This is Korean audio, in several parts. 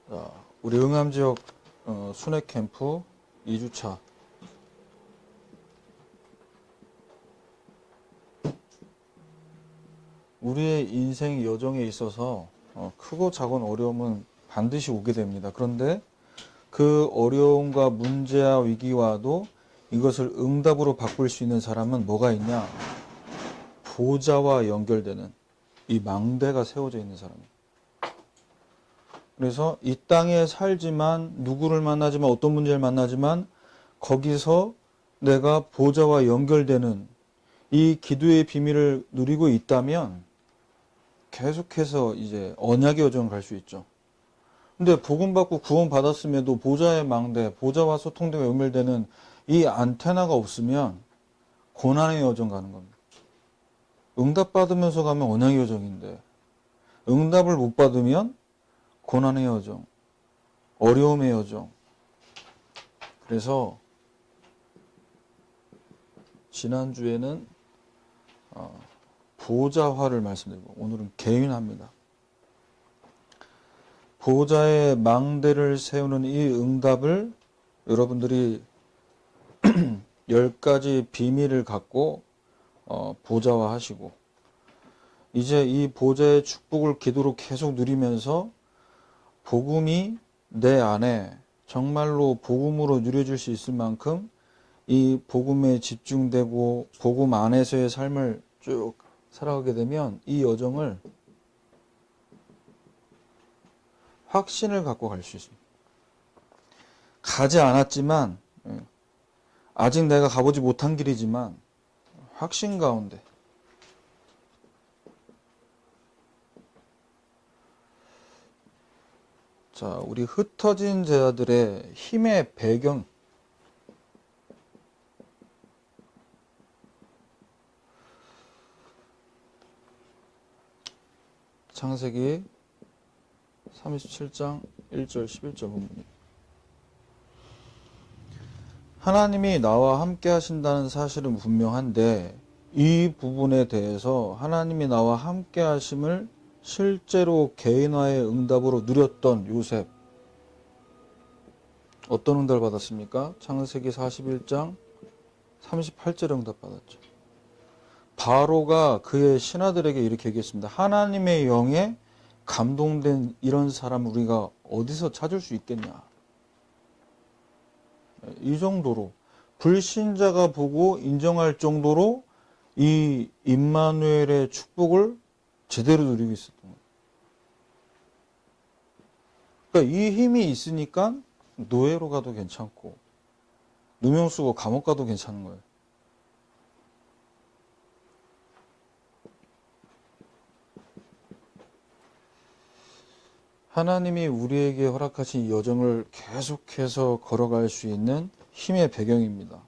자, 우리 응암지역 순회 캠프 2주차. 우리의 인생 여정에 있어서 크고 작은 어려움은 반드시 오게 됩니다. 그런데 그 어려움과 문제와 위기와도 이것을 응답으로 바꿀 수 있는 사람은 뭐가 있냐? 보좌와 연결되는 이 망대가 세워져 있는 사람이에요. 그래서 이 땅에 살지만 누구를 만나지만 어떤 문제를 만나지만 거기서 내가 보좌와 연결되는 이 기도의 비밀을 누리고 있다면 계속해서 이제 언약의 여정을 갈 수 있죠. 근데 복음 받고 구원 받았음에도 보좌의 망대, 보좌와 소통되고 연결되는 이 안테나가 없으면 고난의 여정 가는 겁니다. 응답 받으면서 가면 언약의 여정인데 응답을 못 받으면 고난의 여정, 어려움의 여정. 그래서 지난주에는 보좌화를 말씀드리고 오늘은 개인합니다. 보좌의 망대를 세우는 이 응답을 여러분들이 10가지 비밀을 갖고 보좌화하시고 이제 이 보좌의 축복을 기도로 계속 누리면서 복음이 내 안에 정말로 복음으로 누려질 수 있을 만큼 이 복음에 집중되고 복음 안에서의 삶을 쭉 살아가게 되면 이 여정을 확신을 갖고 갈 수 있습니다. 가지 않았지만 아직 내가 가보지 못한 길이지만 확신 가운데 자, 우리 흩어진 자들의 힘의 배경 창세기 37장 1절 11절 본문입니다. 하나님이 나와 함께 하신다는 사실은 분명한데 이 부분에 대해서 하나님이 나와 함께 하심을 실제로 개인화의 응답으로 누렸던 요셉 어떤 응답을 받았습니까? 창세기 41장 38절 응답 받았죠. 바로가 그의 신하들에게 이렇게 얘기했습니다. 하나님의 영에 감동된 이런 사람 우리가 어디서 찾을 수 있겠냐. 이 정도로 불신자가 보고 인정할 정도로 이 임마누엘의 축복을 제대로 누리고 있었던 거예요. 그러니까 이 힘이 있으니까 노예로 가도 괜찮고 누명 쓰고 감옥 가도 괜찮은 거예요. 하나님이 우리에게 허락하신 이 여정을 계속해서 걸어갈 수 있는 힘의 배경입니다.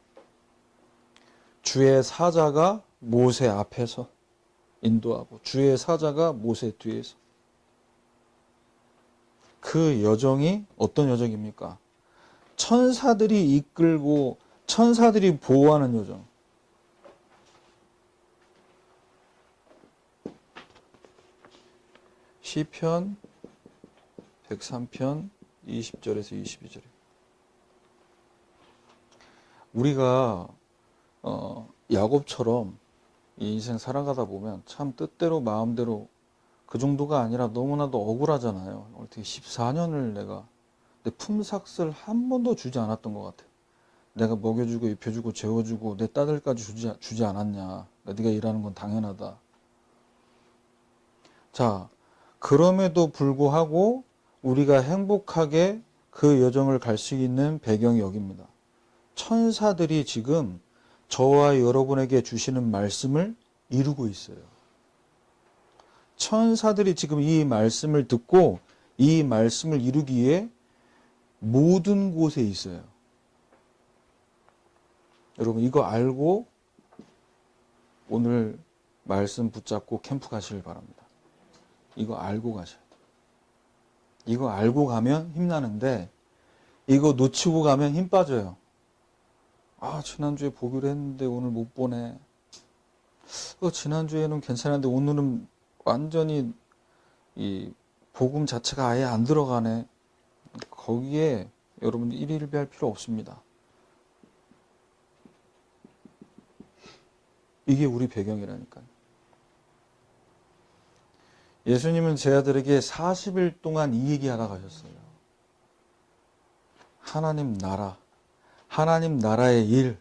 주의 사자가 모세 앞에서 인도하고 주의 사자가 모세 뒤에서 그 여정이 어떤 여정입니까? 천사들이 이끌고 천사들이 보호하는 여정. 시편 103편 20절에서 22절. 우리가 야곱처럼 이 인생 살아가다 보면 참 뜻대로 마음대로 그 정도가 아니라 너무나도 억울하잖아요. 어떻게 14년을 내가 내 품삯을 한 번도 주지 않았던 것 같아. 내가 먹여주고 입혀주고 재워주고 내 딸들까지 주지 않았냐. 네가 일하는 건 당연하다. 자, 그럼에도 불구하고 우리가 행복하게 그 여정을 갈 수 있는 배경이 여기입니다. 천사들이 지금 저와 여러분에게 주시는 말씀을 이루고 있어요. 천사들이 지금 이 말씀을 듣고 이 말씀을 이루기 위해 모든 곳에 있어요. 여러분 이거 알고 오늘 말씀 붙잡고 캠프 가시길 바랍니다. 이거 알고 가셔야 돼요. 이거 알고 가면 힘나는데 이거 놓치고 가면 힘 빠져요. 아, 지난주에 보기로 했는데 오늘 못 보네. 지난주에는 괜찮았는데 오늘은 완전히 이 복음 자체가 아예 안 들어가네. 거기에 여러분들 일일비할 필요 없습니다. 이게 우리 배경이라니까요. 예수님은 제 아들에게 40일 동안 이 얘기하다 가셨어요. 하나님 나라, 하나님 나라의 일.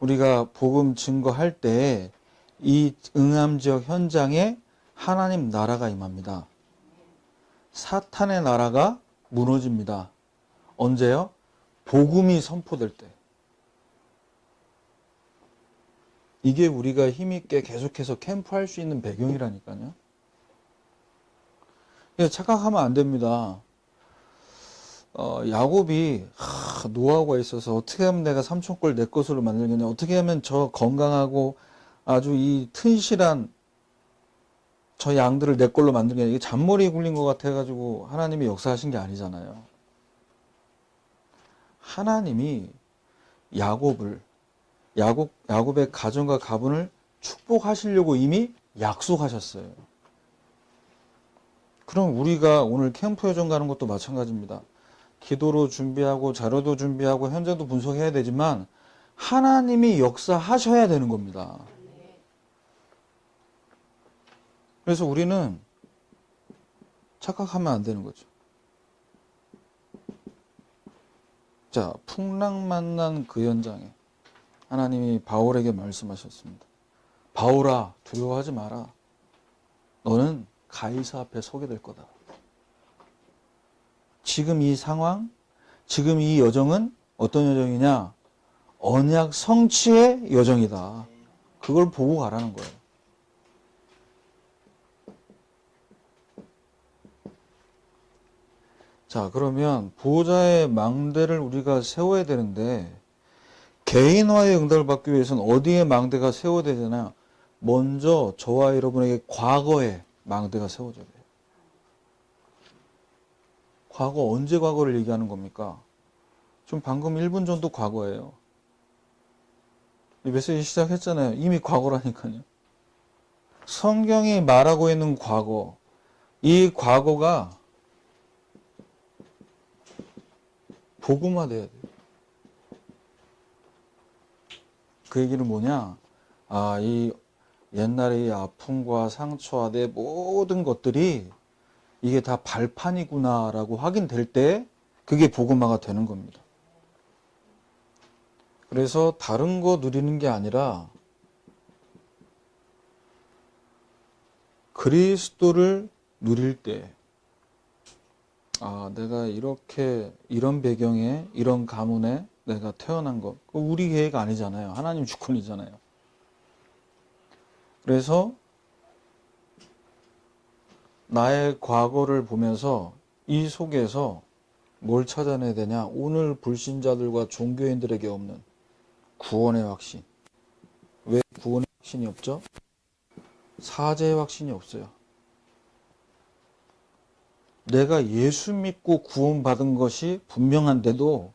우리가 복음 증거할 때 이 응암지역 현장에 하나님 나라가 임합니다. 사탄의 나라가 무너집니다. 언제요? 복음이 선포될 때. 이게 우리가 힘있게 계속해서 캠프할 수 있는 배경이라니까요. 착각하면 안 됩니다. 야곱이 노하우가 있어서 어떻게 하면 내가 삼촌 꼴 내 것으로 만들겠냐, 어떻게 하면 저 건강하고 아주 이 튼실한 저 양들을 내 걸로 만들겠냐, 이게 잔머리에 굴린 것 같아가지고 하나님이 역사하신 게 아니잖아요. 하나님이 야곱의 가정과 가문을 축복하시려고 이미 약속하셨어요. 그럼 우리가 오늘 캠프 여정 가는 것도 마찬가지입니다. 기도로 준비하고 자료도 준비하고 현장도 분석해야 되지만 하나님이 역사하셔야 되는 겁니다. 그래서 우리는 착각하면 안 되는 거죠. 자, 풍랑 만난 그 현장에 하나님이 바울에게 말씀하셨습니다. 바울아, 두려워하지 마라. 너는 가이사 앞에 서게 될 거다. 지금 이 상황, 지금 이 여정은 어떤 여정이냐? 언약 성취의 여정이다. 그걸 보고 가라는 거예요. 자, 그러면 보호자의 망대를 우리가 세워야 되는데 개인화의 응답을 받기 위해서는 어디에 망대가 세워야 되잖아요. 먼저 저와 여러분에게 과거에 망대가 세워져야 돼요. 과거, 언제 과거를 얘기하는 겁니까? 지금 방금 1분 전도 과거예요. 메시지 시작했잖아요. 이미 과거라니까요. 성경이 말하고 있는 과거, 이 과거가 복음화돼야 돼요. 그 얘기는 뭐냐? 이 옛날의 이 아픔과 상처와 내 모든 것들이 이게 다 발판이구나라고 확인될 때 그게 복음화가 되는 겁니다. 그래서 다른 거 누리는 게 아니라 그리스도를 누릴 때, 내가 이런 배경에, 이런 가문에 내가 태어난 것, 우리 계획 아니잖아요. 하나님 주권이잖아요. 그래서 나의 과거를 보면서 이 속에서 뭘 찾아내야 되냐? 오늘 불신자들과 종교인들에게 없는 구원의 확신. 왜 구원의 확신이 없죠? 사죄의 확신이 없어요. 내가 예수 믿고 구원받은 것이 분명한데도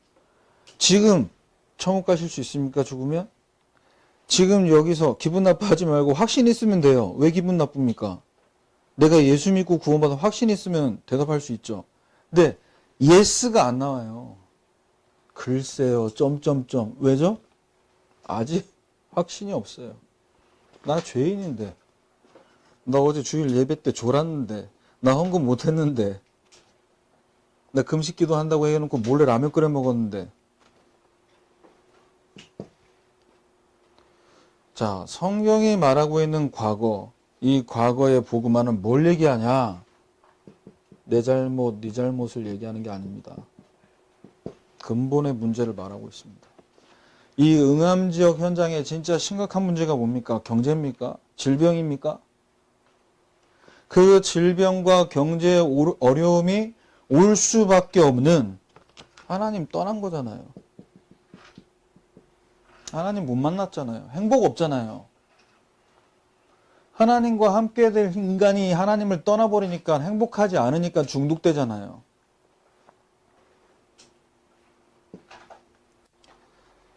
지금 천국 가실 수 있습니까? 죽으면? 지금 여기서 기분 나빠하지 말고 확신 있으면 돼요. 왜 기분 나쁩니까? 내가 예수 믿고 구원받은 확신 있으면 대답할 수 있죠. 근데 예스가 안 나와요. 글쎄요. 점점점. 왜죠? 아직 확신이 없어요. 나 죄인인데. 나 어제 주일 예배 때 졸았는데. 나 헌금 못했는데. 나 금식기도 한다고 해놓고 몰래 라면 끓여 먹었는데. 자, 성경이 말하고 있는 과거, 이 과거의 복음화는 뭘 얘기하냐? 내 잘못, 네 잘못을 얘기하는 게 아닙니다. 근본의 문제를 말하고 있습니다. 이 응암지역 현장에 진짜 심각한 문제가 뭡니까? 경제입니까? 질병입니까? 그 질병과 경제의 어려움이 올 수밖에 없는 하나님 떠난 거잖아요. 하나님 못 만났잖아요. 행복 없잖아요. 하나님과 함께 될 인간이 하나님을 떠나버리니까 행복하지 않으니까 중독되잖아요.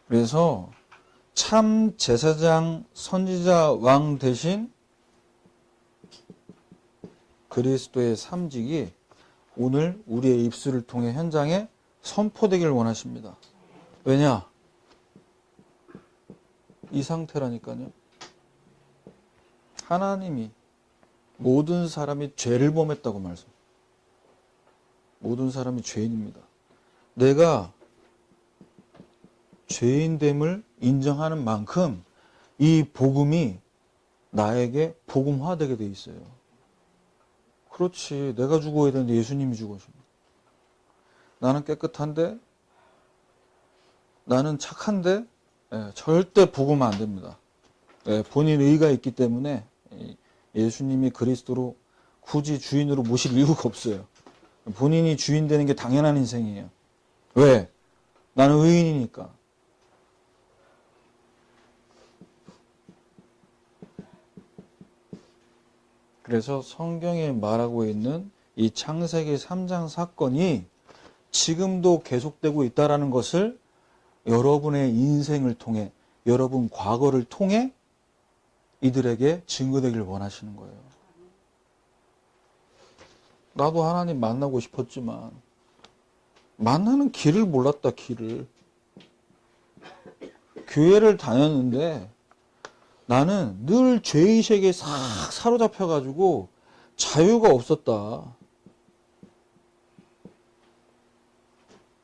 그래서 참 제사장, 선지자, 왕 대신 그리스도의 삼직이 오늘 우리의 입술을 통해 현장에 선포되길 원하십니다. 왜냐? 이 상태라니까요. 하나님이 모든 사람이 죄를 범했다고 말씀. 모든 사람이 죄인입니다. 내가 죄인됨을 인정하는 만큼 이 복음이 나에게 복음화되게 돼 있어요. 그렇지. 내가 죽어야 되는데 예수님이 죽으십니다. 나는 깨끗한데, 나는 착한데, 절대 복음화 안 됩니다. 본인 의가 있기 때문에 예수님이 그리스도로 굳이 주인으로 모실 이유가 없어요. 본인이 주인 되는 게 당연한 인생이에요. 왜? 나는 의인이니까. 그래서 성경에 말하고 있는 이 창세기 3장 사건이 지금도 계속되고 있다는 것을 여러분의 인생을 통해, 여러분 과거를 통해 이들에게 증거되길 원하시는 거예요. 나도 하나님 만나고 싶었지만 만나는 길을 몰랐다, 길을. 교회를 다녔는데 나는 늘 죄의식에 싹 사로잡혀가지고 자유가 없었다.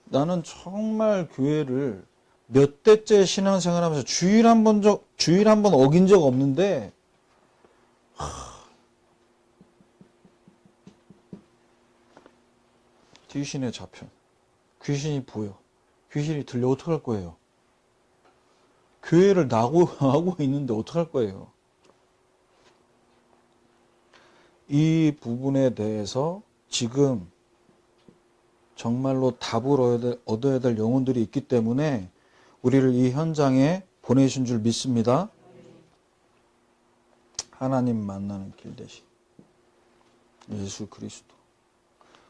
나는 정말 교회를 몇 대째 신앙생활하면서 주일 한 번 어긴 적 없는데 귀신에 잡혀. 귀신이 보여. 귀신이 들려. 어떡할 거예요? 교회를 하고 있는데 어떡할 거예요? 이 부분에 대해서 지금 정말로 답을 얻어야 될 영혼들이 있기 때문에 우리를 이 현장에 보내신 줄 믿습니다. 하나님 만나는 길 대신 예수 그리스도.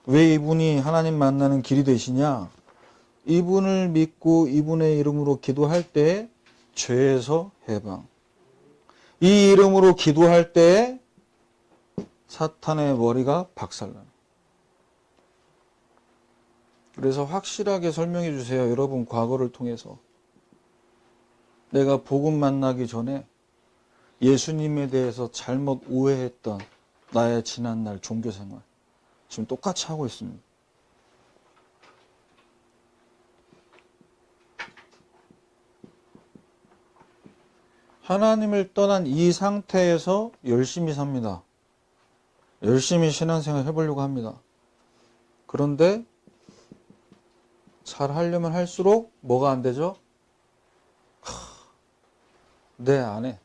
왜 이분이 하나님 만나는 길이 되시냐? 이분을 믿고 이분의 이름으로 기도할 때 죄에서 해방. 이 이름으로 기도할 때 사탄의 머리가 박살나는. 그래서 확실하게 설명해 주세요. 여러분 과거를 통해서. 내가 복음 만나기 전에 예수님에 대해서 잘못 오해했던 나의 지난날 종교생활. 지금 똑같이 하고 있습니다. 하나님을 떠난 이 상태에서 열심히 삽니다. 열심히 신앙생활 해보려고 합니다. 그런데 잘 하려면 할수록 뭐가 안 되죠? 내 안에,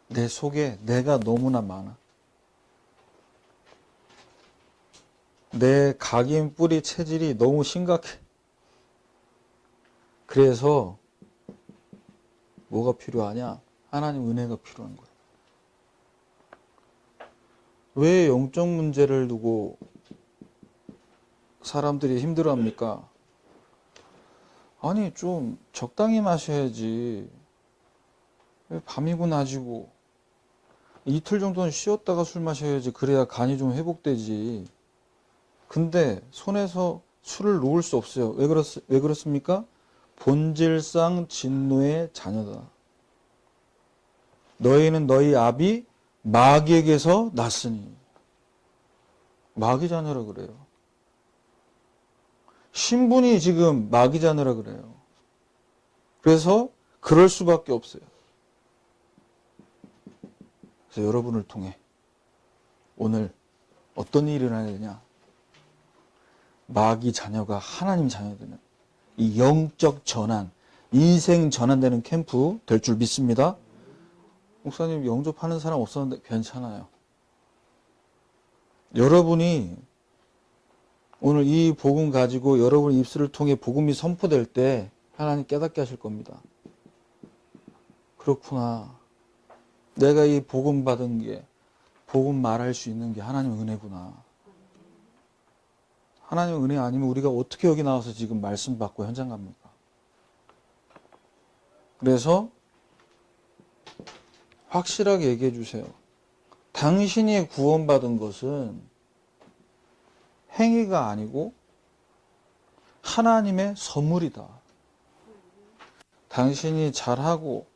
내 속에 내가 너무나 많아. 내 각인 뿌리 체질이 너무 심각해. 그래서 뭐가 필요하냐? 하나님 은혜가 필요한 거야. 왜 영적 문제를 두고 사람들이 힘들어합니까? 아니 좀 적당히 마셔야지. 왜 밤이고 낮이고 이틀 정도는 쉬었다가 술 마셔야지. 그래야 간이 좀 회복되지. 근데 손에서 술을 놓을 수 없어요. 왜 그렇습니까? 본질상 진노의 자녀다. 너희는 너희 아비 마귀에게서 났으니. 마귀 자녀라 그래요. 신분이 지금 마귀 자녀라 그래요. 그래서 그럴 수밖에 없어요. 그래서 여러분을 통해 오늘 어떤 일이 일어나야 되냐? 마귀 자녀가 하나님 자녀 되는 이 영적 전환, 인생 전환되는 캠프 될 줄 믿습니다. 목사님 영접하는 사람 없었는데 괜찮아요. 여러분이 오늘 이 복음 가지고 여러분 입술을 통해 복음이 선포될 때 하나님 깨닫게 하실 겁니다. 그렇구나. 내가 이 복음 받은 게, 복음 말할 수 있는 게 하나님의 은혜구나. 하나님의 은혜 아니면 우리가 어떻게 여기 나와서 지금 말씀 받고 현장 갑니까? 그래서 확실하게 얘기해 주세요. 당신이 구원받은 것은 행위가 아니고 하나님의 선물이다. 당신이 잘하고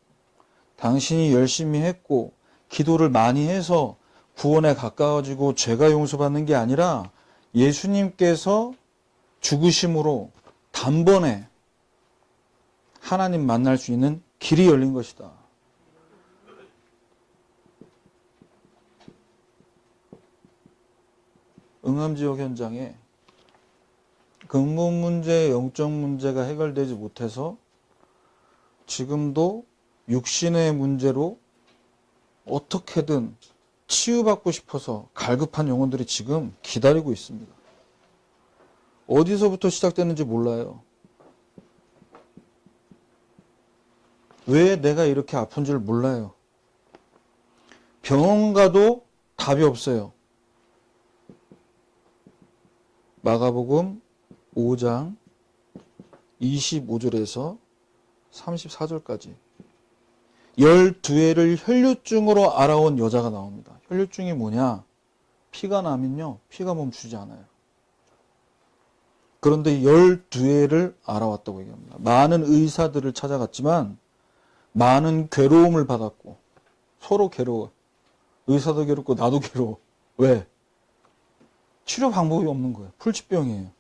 당신이 열심히 했고 기도를 많이 해서 구원에 가까워지고 죄가 용서받는 게 아니라 예수님께서 죽으심으로 단번에 하나님 만날 수 있는 길이 열린 것이다. 응암지역 현장에 근본 문제, 영적 문제가 해결되지 못해서 지금도 육신의 문제로 어떻게든 치유받고 싶어서 갈급한 영혼들이 지금 기다리고 있습니다. 어디서부터 시작되는지 몰라요. 왜 내가 이렇게 아픈 줄 몰라요. 병원 가도 답이 없어요. 마가복음 5장 25절에서 34절까지 12회를 혈류증으로 알아온 여자가 나옵니다. 혈류증이 뭐냐? 피가 나면요, 피가 멈추지 않아요. 그런데 12회를 알아왔다고 얘기합니다. 많은 의사들을 찾아갔지만 많은 괴로움을 받았고 서로 괴로워. 의사도 괴롭고 나도 괴로워. 왜? 치료 방법이 없는 거예요. 풀치병이에요.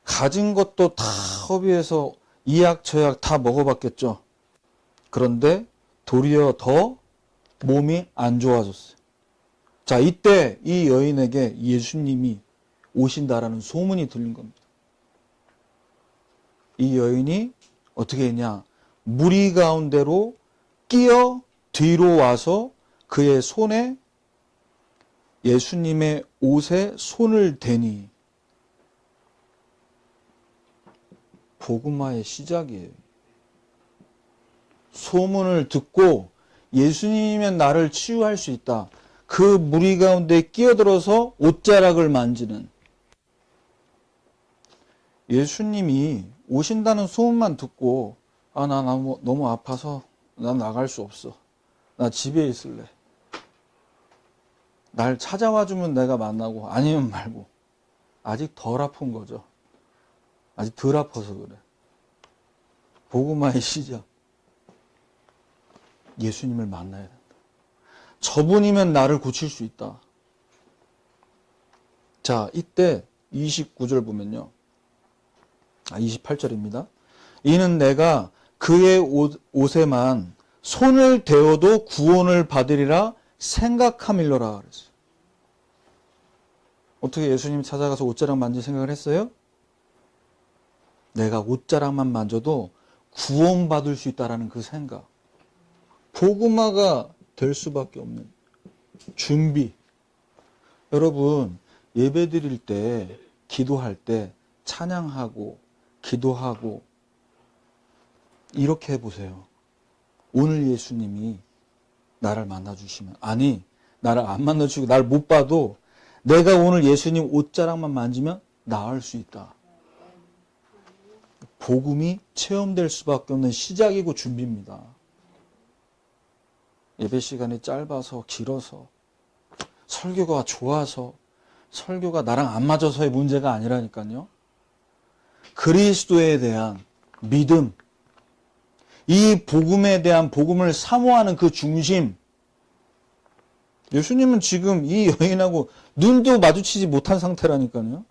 가진 것도 다 허비해서 이약 저약 다 먹어봤겠죠. 그런데 도리어 더 몸이 안 좋아졌어요. 자, 이때 이 여인에게 예수님이 오신다라는 소문이 들린 겁니다. 이 여인이 어떻게 했냐? 무리 가운데로 끼어 뒤로 와서 그의 손에 예수님의 옷에 손을 대니 복음화의 시작이에요. 소문을 듣고 예수님이면 나를 치유할 수 있다. 그 무리 가운데 끼어들어서 옷자락을 만지는 예수님이 오신다는 소문만 듣고 나 너무 아파서 난 나갈 수 없어. 나 집에 있을래. 날 찾아와 주면 내가 만나고 아니면 말고. 아직 덜 아픈 거죠. 아직 덜 아파서 그래. 복음화의 시작. 예수님을 만나야 된다. 저분이면 나를 고칠 수 있다. 자, 이때 29절 보면요. 28절입니다. 이는 내가 그의 옷에만 손을 대어도 구원을 받으리라 생각함일러라 그랬어요. 어떻게 예수님 찾아가서 옷자락 만질 생각을 했어요? 내가 옷자락만 만져도 구원받을 수 있다라는 그 생각. 복음화가 될 수밖에 없는 준비. 여러분, 예배 드릴 때, 기도할 때 찬양하고 기도하고 이렇게 해보세요. 오늘 예수님이 나를 만나주시면, 아니 나를 안 만나주시고 나를 못 봐도 내가 오늘 예수님 옷자락만 만지면 나을 수 있다. 복음이 체험될 수밖에 없는 시작이고 준비입니다. 예배 시간이 짧아서 길어서 설교가 좋아서 설교가 나랑 안 맞아서의 문제가 아니라니까요. 그리스도에 대한 믿음, 이 복음에 대한 복음을 사모하는 그 중심. 예수님은 지금 이 여인하고 눈도 마주치지 못한 상태라니까요.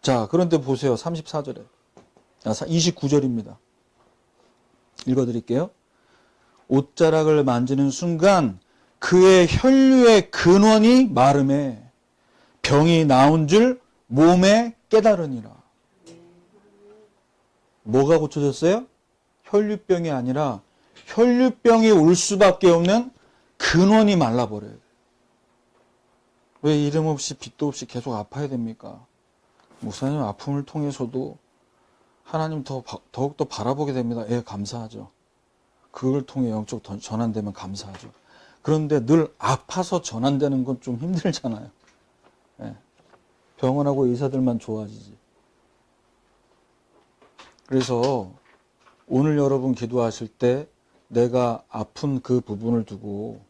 자, 그런데 보세요. 34절에. 29절입니다. 읽어드릴게요. 옷자락을 만지는 순간 그의 혈류의 근원이 마름에 병이 나온 줄 몸에 깨달으니라. 뭐가 고쳐졌어요? 혈류병이 아니라 혈류병이 올 수밖에 없는 근원이 말라버려요. 왜 이름 없이 빛도 없이 계속 아파야 됩니까? 목사님 아픔을 통해서도 하나님 더욱더 바라보게 됩니다. 예, 감사하죠. 그걸 통해 영적 전환되면 감사하죠. 그런데 늘 아파서 전환되는 건 좀 힘들잖아요. 예. 병원하고 의사들만 좋아지지. 그래서 오늘 여러분 기도하실 때 내가 아픈 그 부분을 두고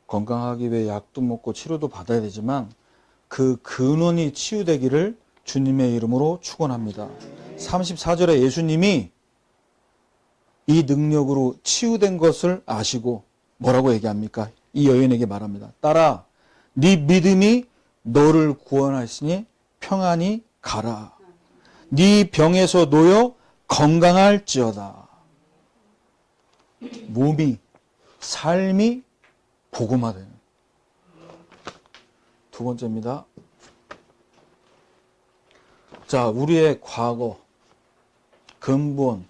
건강하기 위해 약도 먹고 치료도 받아야 되지만 그 근원이 치유되기를 주님의 이름으로 축원합니다. 34절에 예수님이 이 능력으로 치유된 것을 아시고 뭐라고 얘기합니까? 이 여인에게 말합니다. 딸아, 네 믿음이 너를 구원하시니 평안히 가라. 네 병에서 놓여 건강할지어다. 몸이, 삶이 복음화되는. 두 번째입니다. 자, 우리의 과거, 근본,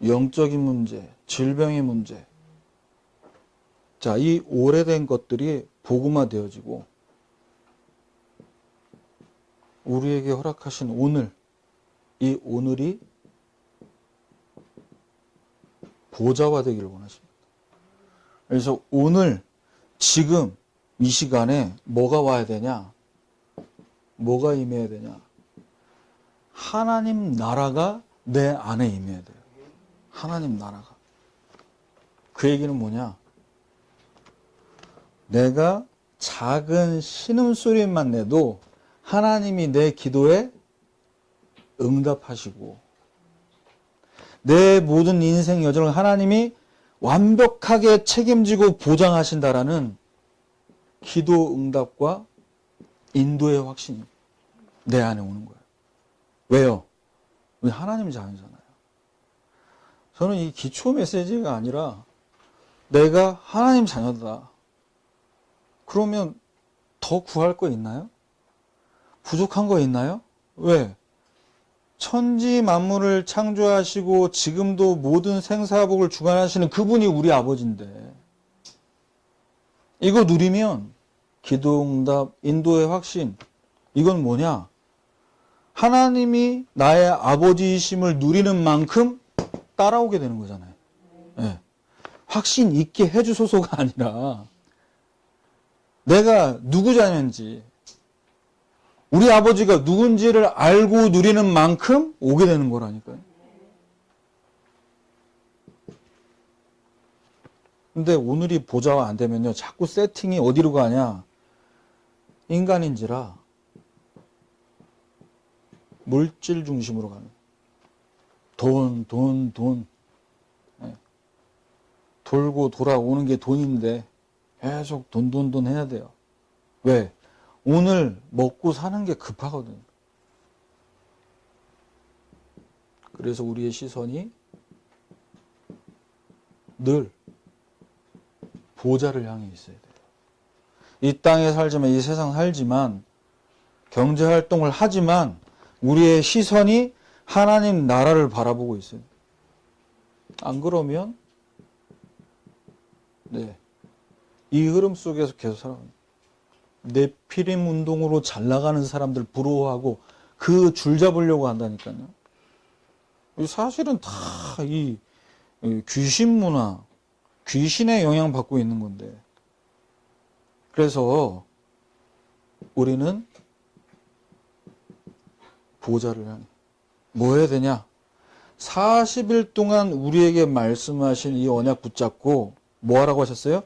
영적인 문제, 질병의 문제. 자, 이 오래된 것들이 복음화되어지고 우리에게 허락하신 오늘, 이 오늘이 보좌화되기를 원하십니다. 그래서 오늘, 지금, 이 시간에 뭐가 와야 되냐? 뭐가 임해야 되냐? 하나님 나라가 내 안에 임해야 돼요. 하나님 나라가. 그 얘기는 뭐냐? 내가 작은 신음소리만 내도 하나님이 내 기도에 응답하시고 내 모든 인생 여정을 하나님이 완벽하게 책임지고 보장하신다라는 기도 응답과 인도의 확신이 내 안에 오는 거예요. 왜요? 우리 하나님 자녀잖아요. 저는 이 기초 메시지가 아니라 내가 하나님 자녀다. 그러면 더 구할 거 있나요? 부족한 거 있나요? 왜? 천지 만물을 창조하시고 지금도 모든 생사복을 주관하시는 그분이 우리 아버지인데 이거 누리면 기도응답, 인도의 확신 이건 뭐냐? 하나님이 나의 아버지이심을 누리는 만큼 따라오게 되는 거잖아요. 네. 확신 있게 해주소서가 아니라 내가 누구 자녀인지 우리 아버지가 누군지를 알고 누리는 만큼 오게 되는 거라니까요. 근데 오늘이 보좌가 안 되면요. 자꾸 세팅이 어디로 가냐. 인간인지라 물질 중심으로 가는. 돈. 네. 돌고 돌아오는 게 돈인데 계속 돈 해야 돼요. 왜? 오늘 먹고 사는 게 급하거든. 그래서 우리의 시선이 늘 보좌를 향해 있어야 돼요. 이 땅에 살지만, 이 세상 살지만, 경제활동을 하지만 우리의 시선이 하나님 나라를 바라보고 있어요. 안 그러면 네, 이 흐름 속에서 계속 살아갑니다. 네피림 운동으로 잘 나가는 사람들 부러워하고 그 줄 잡으려고 한다니까요. 사실은 다 이 귀신 문화, 귀신의 영향 받고 있는 건데. 그래서 우리는 보좌를 향해 뭐 해야 되냐? 40일 동안 우리에게 말씀하신 이 언약 붙잡고 뭐 하라고 하셨어요?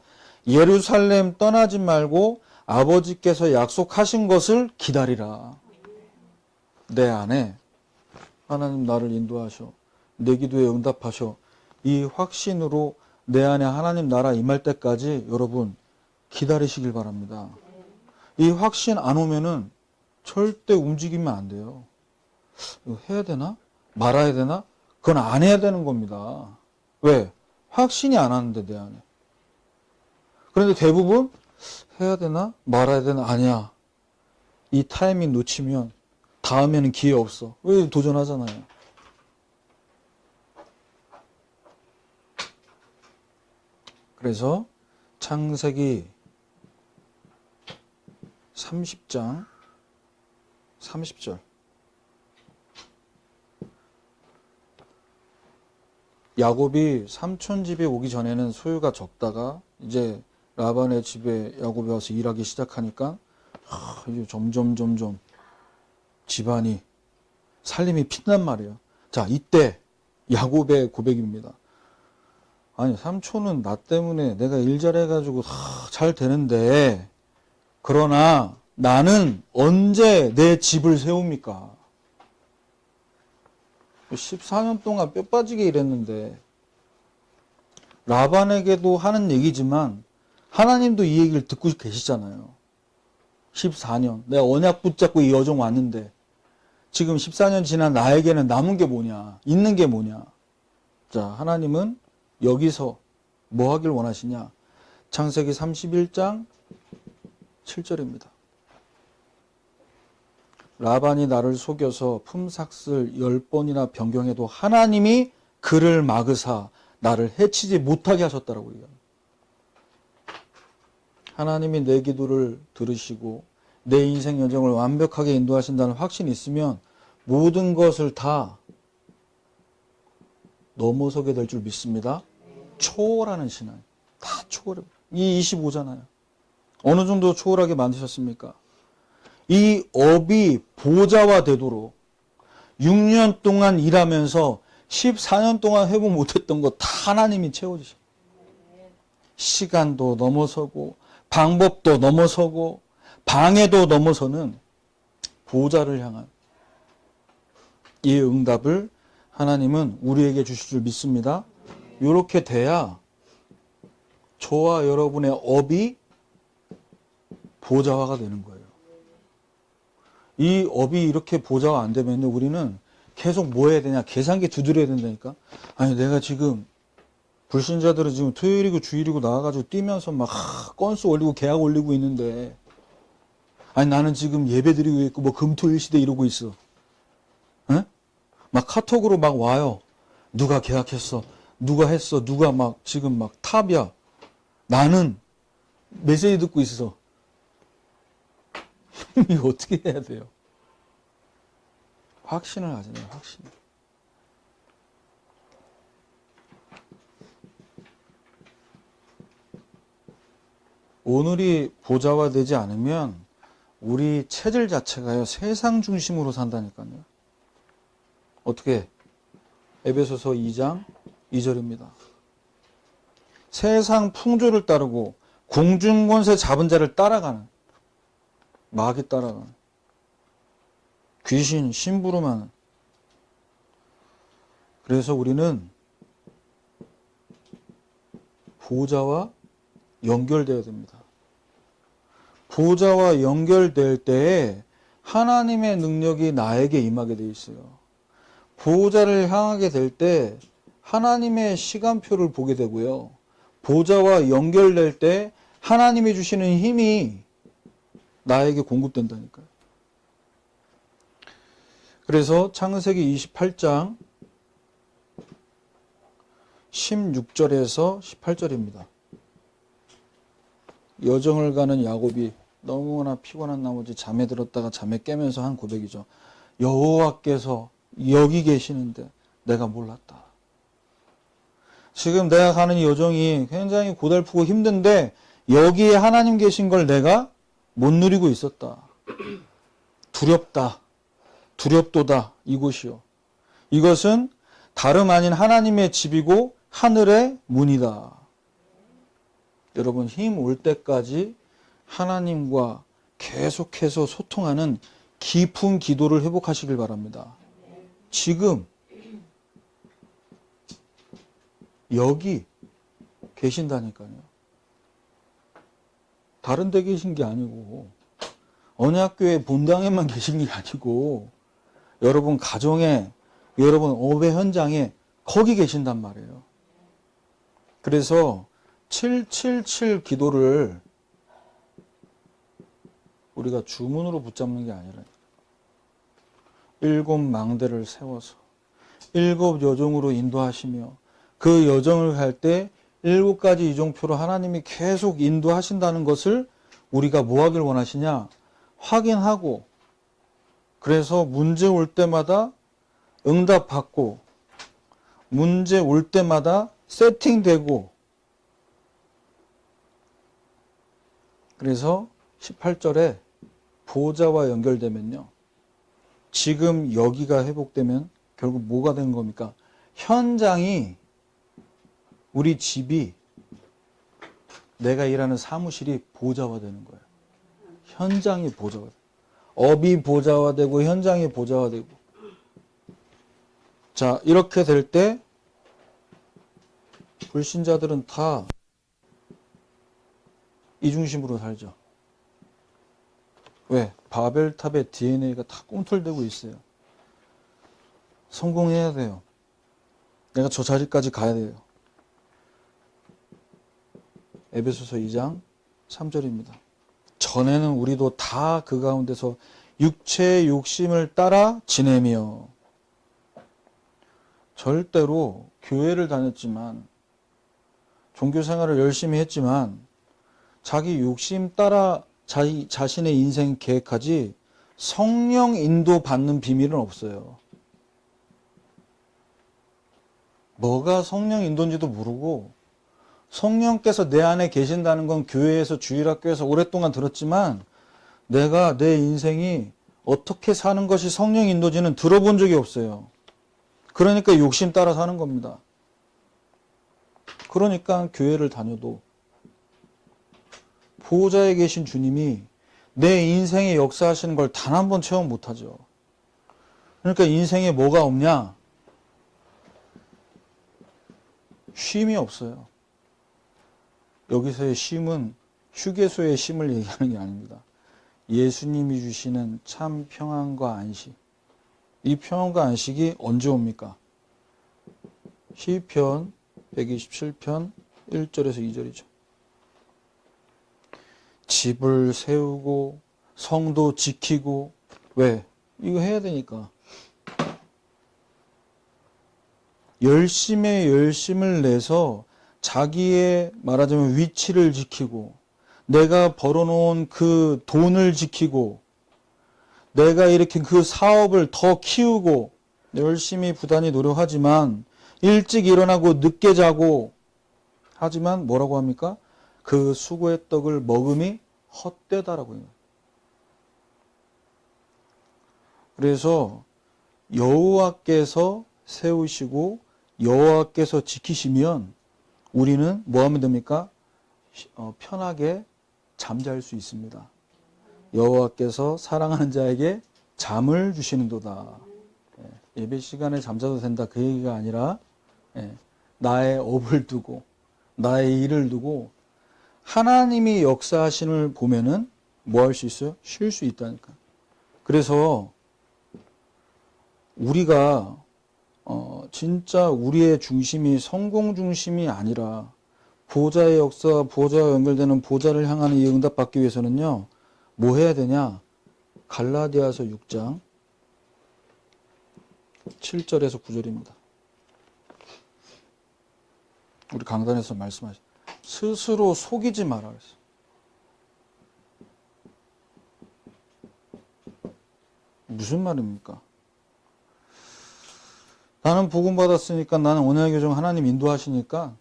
예루살렘 떠나지 말고 아버지께서 약속하신 것을 기다리라. 내 안에 하나님 나를 인도하셔. 내 기도에 응답하셔. 이 확신으로 내 안에 하나님 나라 임할 때까지 여러분 기다리시길 바랍니다. 이 확신 안 오면은 절대 움직이면 안 돼요. 이거 해야 되나? 말아야 되나? 그건 안 해야 되는 겁니다. 왜? 확신이 안 왔는데 내 안에. 그런데 대부분 해야 되나? 말아야 되나? 아니야. 이 타이밍 놓치면 다음에는 기회 없어. 왜? 도전하잖아요. 그래서 창세기 30장 30절 야곱이 삼촌 집에 오기 전에는 소유가 적다가 이제 라반의 집에 야곱이 와서 일하기 시작하니까 이제 점점 집안이 살림이 핀단 말이에요. 자, 이때 야곱의 고백입니다. 아니, 삼촌은 나 때문에 내가 일 잘해가지고 잘 되는데 그러나 나는 언제 내 집을 세웁니까? 14년 동안 뼈 빠지게 일했는데, 라반에게도 하는 얘기지만 하나님도 이 얘기를 듣고 계시잖아요. 14년 내가 언약 붙잡고 이 여정 왔는데 지금 14년 지난 나에게는 남은 게 뭐냐, 있는 게 뭐냐. 자, 하나님은 여기서 뭐 하길 원하시냐? 창세기 31장 7절입니다. 라반이 나를 속여서 품삯을 10번이나 변경해도 하나님이 그를 막으사 나를 해치지 못하게 하셨다라고 얘기합니다. 하나님이 내 기도를 들으시고 내 인생 여정을 완벽하게 인도하신다는 확신이 있으면 모든 것을 다 넘어서게 될 줄 믿습니다. 초월하는 신앙. 다 초월해. 이 25잖아요. 어느 정도 초월하게 만드셨습니까? 이 업이 보좌화 되도록 6년 동안 일하면서 14년 동안 회복 못했던 거 다 하나님이 채워주셔. 시간도 넘어서고 방법도 넘어서고 방해도 넘어서는 보좌를 향한 이 응답을 하나님은 우리에게 주실 줄 믿습니다. 이렇게 돼야 저와 여러분의 업이 보좌화가 되는 거예요. 이 업이 이렇게 보좌화 안 되면 우리는 계속 뭐 해야 되냐? 계산기 두드려야 된다니까? 아니, 내가 지금, 불신자들은 지금 토요일이고 주일이고 나와가지고 뛰면서 막 건수 올리고 계약 올리고 있는데, 아니, 나는 지금 예배 드리고 있고, 뭐 금토일 시대 이러고 있어. 에? 막 카톡으로 막 와요. 누가 계약했어? 누가 했어? 누가 막 지금 막 탑이야. 나는 메시지 듣고 있어. 이거 어떻게 해야 돼요? 확신을 가지네요, 확신. 오늘이 보좌화되지 않으면 우리 체질 자체가요, 세상 중심으로 산다니까요. 어떻게? 에베소서 2장 2절입니다. 세상 풍조를 따르고 공중권세 잡은 자를 따라가는, 마귀 따라가는, 귀신, 심부름하는. 그래서 우리는 보좌와 연결되어야 됩니다. 보좌와 연결될 때에 하나님의 능력이 나에게 임하게 되어 있어요. 보좌를 향하게 될 때 하나님의 시간표를 보게 되고요. 보좌와 연결될 때 하나님이 주시는 힘이 나에게 공급된다니까요. 그래서 창세기 28장 16절에서 18절입니다. 여정을 가는 야곱이 너무나 피곤한 나머지 잠에 들었다가 잠에 깨면서 한 고백이죠. 여호와께서 여기 계시는데 내가 몰랐다. 지금 내가 가는 이 여정이 굉장히 고달프고 힘든데 여기에 하나님 계신 걸 내가 못 누리고 있었다. 두렵다. 두렵도다. 이곳이요. 이것은 다름 아닌 하나님의 집이고 하늘의 문이다. 여러분, 힘 올 때까지 하나님과 계속해서 소통하는 깊은 기도를 회복하시길 바랍니다. 지금 여기 계신다니까요. 다른 데 계신 게 아니고 언약교회 본당에만 계신 게 아니고 여러분 가정에, 여러분 업의 현장에 거기 계신단 말이에요. 그래서 777 기도를 우리가 주문으로 붙잡는 게 아니라 7 망대를 세워서 7 여정으로 인도하시며 그 여정을 갈 때 7가지 이종표로 하나님이 계속 인도하신다는 것을 우리가 뭐 하길 원하시냐? 확인하고, 그래서 문제 올 때마다 응답받고, 문제 올 때마다 세팅되고, 그래서 18절에 보좌와 연결되면요, 지금 여기가 회복되면 결국 뭐가 되는 겁니까? 현장이, 우리 집이, 내가 일하는 사무실이 보좌화 되는 거예요. 현장이 보좌가 되고, 업이 보좌화되고 현장이 보좌화되고. 자, 이렇게 될 때 불신자들은 다 이중심으로 살죠. 왜? 바벨탑의 DNA가 다 꿈틀대고 있어요. 성공해야 돼요. 내가 저 자리까지 가야 돼요. 에베소서 2장 3절입니다. 전에는 우리도 다 그 가운데서 육체의 욕심을 따라 지내며, 절대로 교회를 다녔지만 종교 생활을 열심히 했지만 자기 욕심 따라 자신의 인생 계획하지 성령 인도 받는 비밀은 없어요. 뭐가 성령 인도인지도 모르고, 성령께서 내 안에 계신다는 건 교회에서 주일학교에서 오랫동안 들었지만 내가 내 인생이 어떻게 사는 것이 성령 인도인지는 들어본 적이 없어요. 그러니까 욕심 따라 사는 겁니다. 그러니까 교회를 다녀도 보호자에 계신 주님이 내 인생에 역사하시는 걸 단 한 번 체험 못하죠. 그러니까 인생에 뭐가 없냐? 쉼이 없어요. 여기서의 쉼은 휴게소의 쉼을 얘기하는 게 아닙니다. 예수님이 주시는 참 평안과 안식. 이 평안과 안식이 언제 옵니까? 시편 127편 1절에서 2절이죠. 집을 세우고 성도 지키고. 왜? 이거 해야 되니까. 열심에 열심을 내서 자기의 말하자면 위치를 지키고, 내가 벌어놓은 그 돈을 지키고, 내가 일으킨 그 사업을 더 키우고 열심히 부단히 노력하지만 일찍 일어나고 늦게 자고 하지만 뭐라고 합니까? 그 수고의 떡을 먹음이 헛되다라고 해요. 그래서 여호와께서 세우시고 여호와께서 지키시면 우리는 뭐 하면 됩니까? 편하게 잠잘 수 있습니다. 여호와께서 사랑하는 자에게 잠을 주시는도다. 예배 시간에 잠자도 된다 그 얘기가 아니라 나의 업을 두고 나의 일을 두고 하나님이 역사하심을 보면은 뭐 할 수 있어요? 쉴 수 있다니까. 그래서 우리가 진짜 우리의 중심이 성공 중심이 아니라 보좌의 역사, 보좌와 연결되는 보좌를 향하는 이 응답 받기 위해서는요, 뭐 해야 되냐? 갈라디아서 6장 7절에서 9절입니다. 우리 강단에서 말씀하셨어요. 스스로 속이지 마라 그랬어요. 무슨 말입니까? 나는 복음 받았으니까, 나는 언약교정 하나님 인도하시니까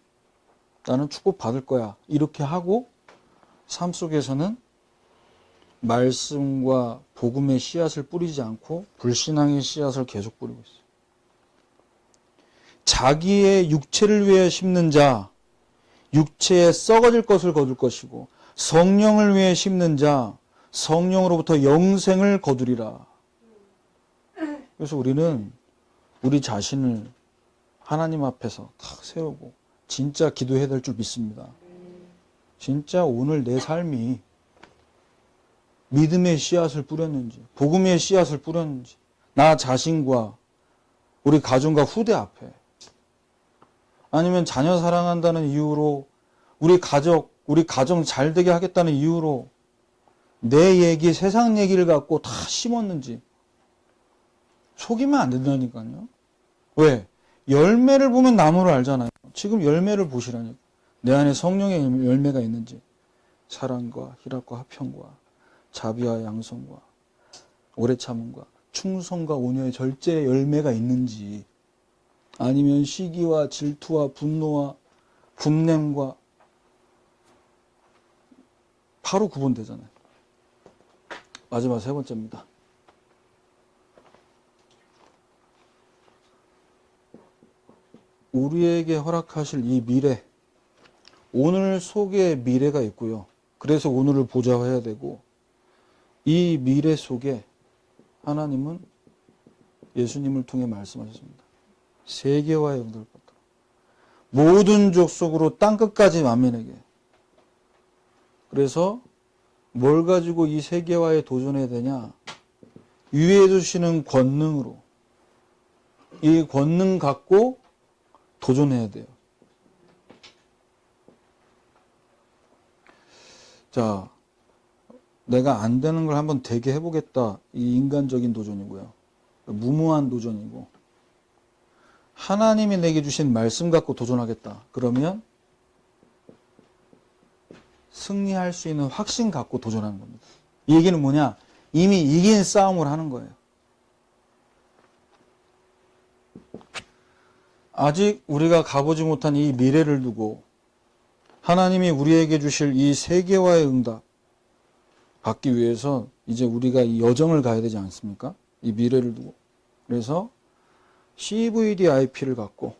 나는 축복 받을 거야. 이렇게 하고 삶 속에서는 말씀과 복음의 씨앗을 뿌리지 않고 불신앙의 씨앗을 계속 뿌리고 있어요. 자기의 육체를 위해 심는 자, 육체에 썩어질 것을 거둘 것이고, 성령을 위해 심는 자, 성령으로부터 영생을 거두리라. 그래서 우리는 우리 자신을 하나님 앞에서 탁 세우고 진짜 기도해야 될 줄 믿습니다. 진짜 오늘 내 삶이 믿음의 씨앗을 뿌렸는지, 복음의 씨앗을 뿌렸는지, 나 자신과 우리 가정과 후대 앞에, 아니면 자녀 사랑한다는 이유로 우리 가정 잘 되게 하겠다는 이유로 내 얘기, 세상 얘기를 갖고 다 심었는지 속이면 안 된다니까요. 왜? 열매를 보면 나무를 알잖아요. 지금 열매를 보시라니까. 내 안에 성령의 열매가 있는지, 사랑과 희락과 화평과 자비와 양성과 오래 참음과 충성과 온유의 절제의 열매가 있는지, 아니면 시기와 질투와 분노와 분냄과 바로 구분되잖아요. 마지막 세 번째입니다. 우리에게 허락하실 이 미래, 오늘 속에 미래가 있고요. 그래서 오늘을 보좌해야 되고, 이 미래 속에 하나님은 예수님을 통해 말씀하셨습니다. 세계화의 응답을 받도록 모든 족속으로 땅끝까지 만민에게. 그래서 뭘 가지고 이 세계화에 도전해야 되냐? 위에 주시는 권능으로 이 권능 갖고 도전해야 돼요. 자, 내가 안 되는 걸 한번 되게 해보겠다. 이 인간적인 도전이고요. 무모한 도전이고, 하나님이 내게 주신 말씀 갖고 도전하겠다. 그러면 승리할 수 있는 확신 갖고 도전하는 겁니다. 이 얘기는 뭐냐? 이미 이긴 싸움을 하는 거예요. 아직 우리가 가보지 못한 이 미래를 두고 하나님이 우리에게 주실 이 세계화의 응답 받기 위해서 이제 우리가 이 여정을 가야 되지 않습니까? 이 미래를 두고. 그래서 CVDIP를 갖고,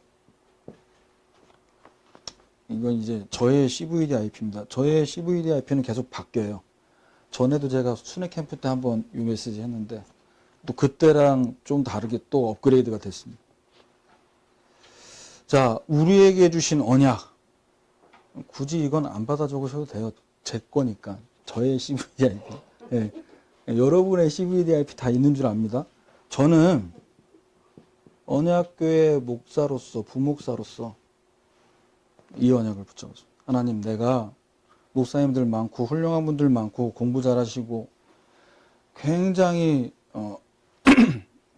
이건 이제 저의 CVDIP입니다. 저의 CVDIP는 계속 바뀌어요. 전에도 제가 순회 캠프 때 한번 이 메시지 했는데 또 그때랑 좀 다르게 또 업그레이드가 됐습니다. 자, 우리에게 주신 언약. 굳이 이건 안 받아 적으셔도 돼요. 제 거니까. 저의 CVDIP. 예. 여러분의 CVDIP 다 있는 줄 압니다. 저는 언약교회 목사로서, 부목사로서 이 언약을 붙잡았습니다. 하나님, 내가 목사님들 많고 훌륭한 분들 많고 공부 잘하시고 굉장히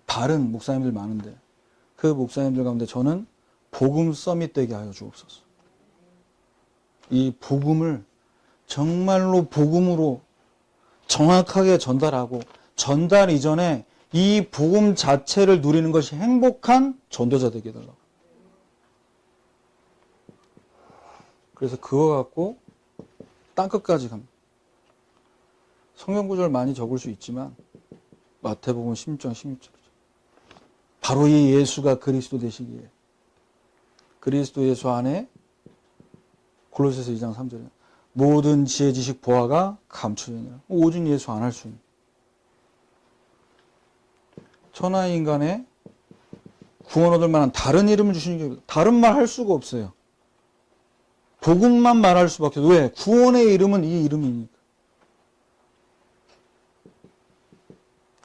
바른 목사님들 많은데 그 목사님들 가운데 저는 복음 서밋 되게 하여 주옵소서. 이 복음을 정말로 복음으로 정확하게 전달하고 전달 이전에 이 복음 자체를 누리는 것이 행복한 전도자 되게 해달라고. 그래서 그거 갖고 땅끝까지 갑니다. 성경 구절 많이 적을 수 있지만 마태복음 16장 16절이죠. 바로 이 예수가 그리스도 되시기에 그리스도 예수 안에 골로새서 2장 3절에 모든 지혜 지식 보화가 감추니라. 오직 예수 안 할 수 있는 천하 인간의 구원 얻을 만한 다른 이름을 주시는 게 다른 말 할 수가 없어요. 복음만 말할 수밖에 없어요. 왜? 구원의 이름은 이 이름이니까.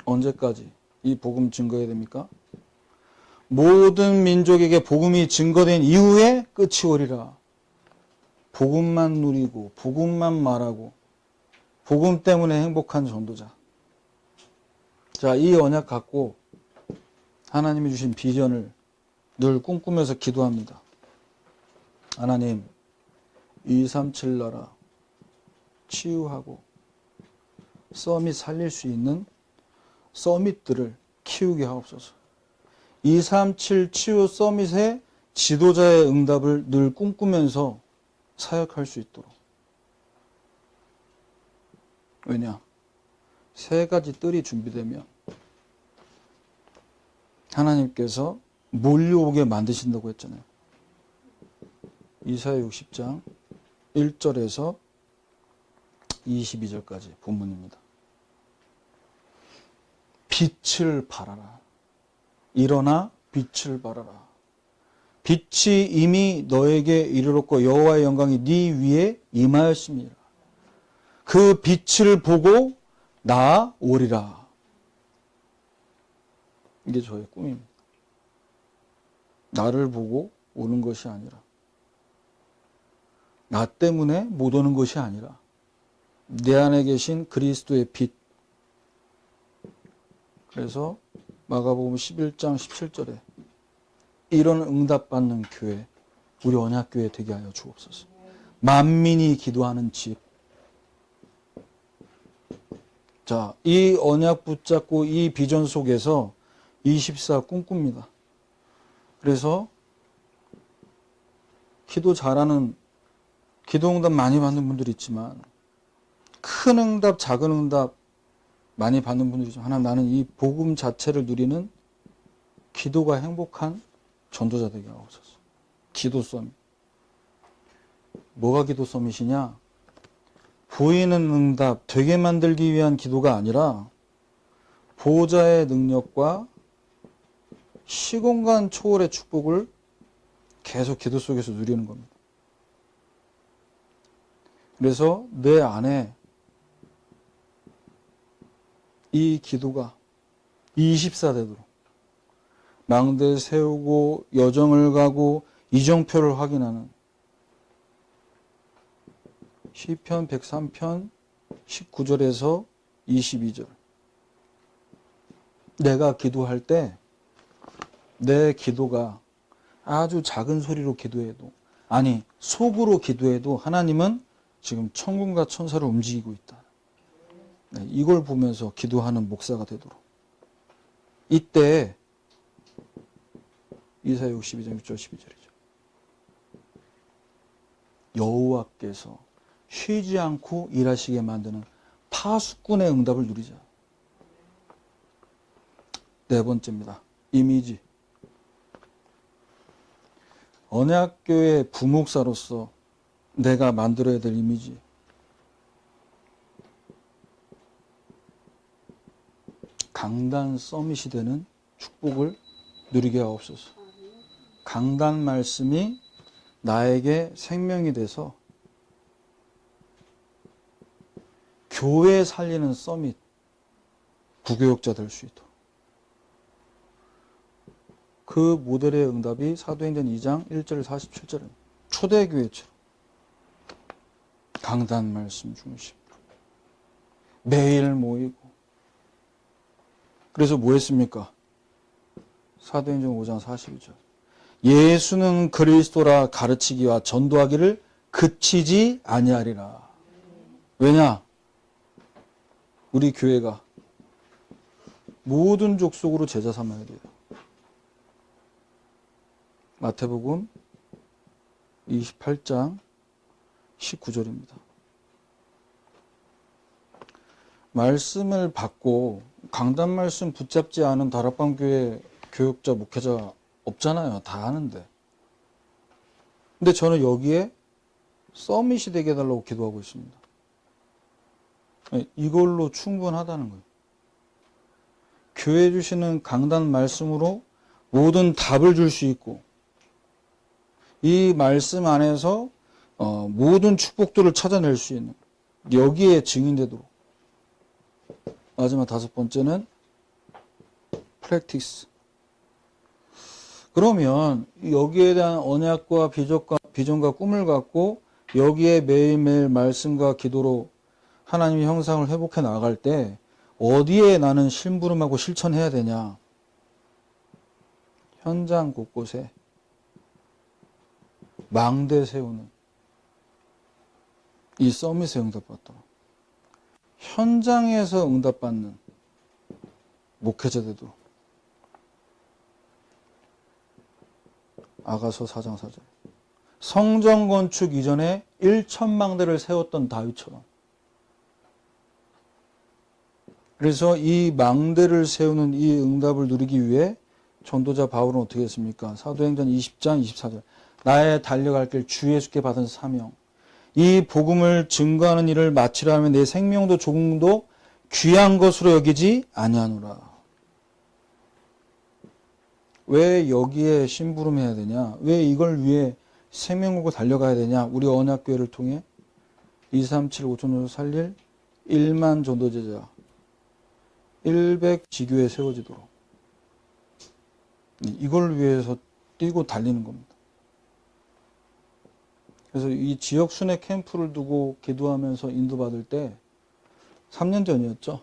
언제까지 이 복음 증거해야 됩니까? 모든 민족에게 복음이 증거된 이후에 끝이 오리라. 복음만 누리고 복음만 말하고 복음 때문에 행복한 전도자. 자, 이 언약 갖고 하나님이 주신 비전을 늘 꿈꾸면서 기도합니다. 하나님, 237 나라 치유하고 서밋 살릴 수 있는 서밋들을 키우게 하옵소서. 237 치유 서밋의 지도자의 응답을 늘 꿈꾸면서 사역할 수 있도록. 왜냐? 세 가지 뜰이 준비되면 하나님께서 몰려오게 만드신다고 했잖아요. 이사야 60장 1절에서 22절까지 본문입니다. 빛을 발하라. 일어나 빛을 발하라. 빛이 이미 너에게 이르렀고 여호와의 영광이 네 위에 임하였습니다. 그 빛을 보고 나오리라. 이게 저의 꿈입니다. 나를 보고 오는 것이 아니라 나 때문에 못 오는 것이 아니라 내 안에 계신 그리스도의 빛. 그래서 마가복음 11장 17절에 이런 응답받는 교회, 우리 언약교회 되게 하여 주옵소서. 만민이 기도하는 집. 자, 이 언약 붙잡고 이 비전 속에서 24 꿈꿉니다. 그래서 기도 잘하는, 기도 응답 많이 받는 분들이 있지만 큰 응답, 작은 응답 많이 받는 분들이 있지만 하나님, 나는 이 복음 자체를 누리는 기도가 행복한 전도자 되게 하옵소서. 기도 서밋. 뭐가 기도 서밋이냐? 보이는 응답, 되게 만들기 위한 기도가 아니라 보호자의 능력과 시공간 초월의 축복을 계속 기도 속에서 누리는 겁니다. 그래서 내 안에 이 기도가 24대도록 망대 세우고 여정을 가고 이정표를 확인하는 시편 103편 19절에서 22절. 내가 기도할 때 내 기도가 아주 작은 소리로 기도해도, 아니 속으로 기도해도 하나님은 지금 천군과 천사를 움직이고 있다. 네, 이걸 보면서 기도하는 목사가 되도록. 이때 이사야 62장 6절 12절이죠. 여호와께서 쉬지 않고 일하시게 만드는 파수꾼의 응답을 누리자. 네 번째입니다. 이미지. 언약교회 부목사로서 내가 만들어야 될 이미지. 강단 서밋이 되는 축복을 누리게 하옵소서. 강단 말씀이 나에게 생명이 돼서 교회 살리는 서밋, 부교육자 될 수 있도록. 그 모델의 응답이 사도행전 2장 1절 47절입니다. 초대교회처럼 강단 말씀 중심, 매일 모이고. 그래서 뭐 했습니까? 사도행전 5장 42절. 예수는 그리스도라 가르치기와 전도하기를 그치지 아니하리라. 왜냐? 우리 교회가 모든 족속으로 제자 삼아야 돼요. 마태복음 28장 19절입니다. 말씀을 받고 강단 말씀 붙잡지 않은 다락방 교회 교육자 목회자 없잖아요. 다 아는데. 근데 저는 여기에 서밋이 되게 해달라고 기도하고 있습니다. 이걸로 충분하다는 거예요. 교회 주시는 강단 말씀으로 모든 답을 줄 수 있고, 이 말씀 안에서 모든 축복들을 찾아낼 수 있는, 여기에 증인되도록. 마지막 다섯 번째는 프랙티스. 그러면 여기에 대한 언약과 비전과 꿈을 갖고 여기에 매일매일 말씀과 기도로 하나님의 형상을 회복해 나갈 때 어디에 나는 심부름하고 실천해야 되냐? 현장 곳곳에 망대 세우는 이 서밋에 응답받도록, 현장에서 응답받는 목회자 되도록. 아가서 4장 4절. 성전 건축 이전에 1,000망대를 세웠던 다윗처럼. 그래서 이 망대를 세우는 이 응답을 누리기 위해 전도자 바울은 어떻게 했습니까? 사도행전 20장 24절. 나의 달려갈 길 주 예수께 받은 사명. 이 복음을 증거하는 일을 마치려 하면 내 생명도 조금도 귀한 것으로 여기지 아니하노라. 왜 여기에 심부름해야 되냐? 왜 이걸 위해 생명 걸고 달려가야 되냐? 우리 언약교회를 통해 237 5천으로 살릴 1만 전도제자 100 지교에 세워지도록, 이걸 위해서 뛰고 달리는 겁니다. 그래서 이 지역 순회 캠프를 두고 기도하면서 인도받을 때 3년 전이었죠.